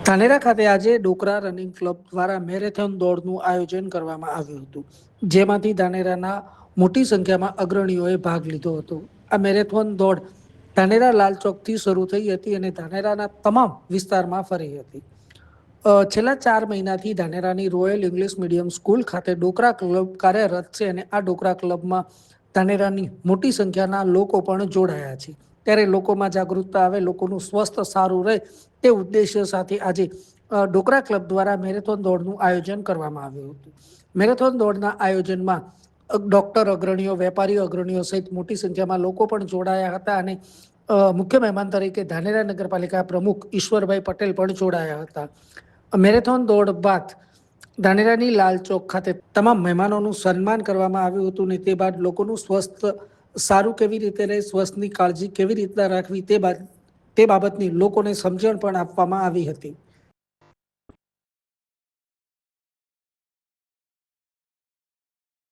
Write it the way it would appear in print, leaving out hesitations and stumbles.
ધાનેરા ખાતે આજે ડોકરા running club દ્વારા મેરેથોન દોડનું આયોજન કરવામાં આવ્યું હતું, જેમાંથી ધાનેરાના મોટી સંખ્યામાં અગ્રણીઓએ ભાગ લીધો હતો. આ મેરેથોન દોડ ધાનેરા લાલ ચોકથી શરૂ થઈ હતી અને ધાનેરાના તમામ વિસ્તારમાં ફરી હતી. છેલ્લા 4 મહિનાથી ધાનેરાની રોયલ ઇંગ્લિશ મીડિયમ સ્કૂલ ખાતે ડોકરા ક્લબ કાર્યરત છે અને આ ડોકરા ક્લબમાં ધાનેરાની મોટી સંખ્યાના લોકો પણ જોડાયા છે. ત્યારે લોકોમાં જાગૃતતા આવે, લોકોનું સ્વાસ્થ્ય સારું રહે તે ઉદ્દેશ્ય સાથે આજે ડોકરા ક્લબ દ્વારા મેરેથોન દોડનું આયોજન કરવામાં આવ્યું હતું. મેરેથોન દોડના આયોજનમાં ડોક્ટર અગ્રણીઓ, વેપારી અગ્રણીઓ સહિત મોટી સંખ્યામાં લોકો પણ જોડાયા હતા અને મુખ્ય મહેમાન તરીકે ધાનેરા નગરપાલિકા પ્રમુખ ઈશ્વરભાઈ પટેલ પણ જોડાયા હતા. મેરેથોન દોડ બાદ ધાનેરાની લાલ ચોક ખાતે તમામ મહેમાનોનું સન્માન કરવામાં આવ્યું હતું અને તે બાદ લોકોનું સ્વસ્થ સારું કેવી રીતે રહે, સ્વસ્થની કાળજી કેવી રીતના રાખવી તે બાબતની લોકોને સમજણ પણ આપવામાં આવી હતી.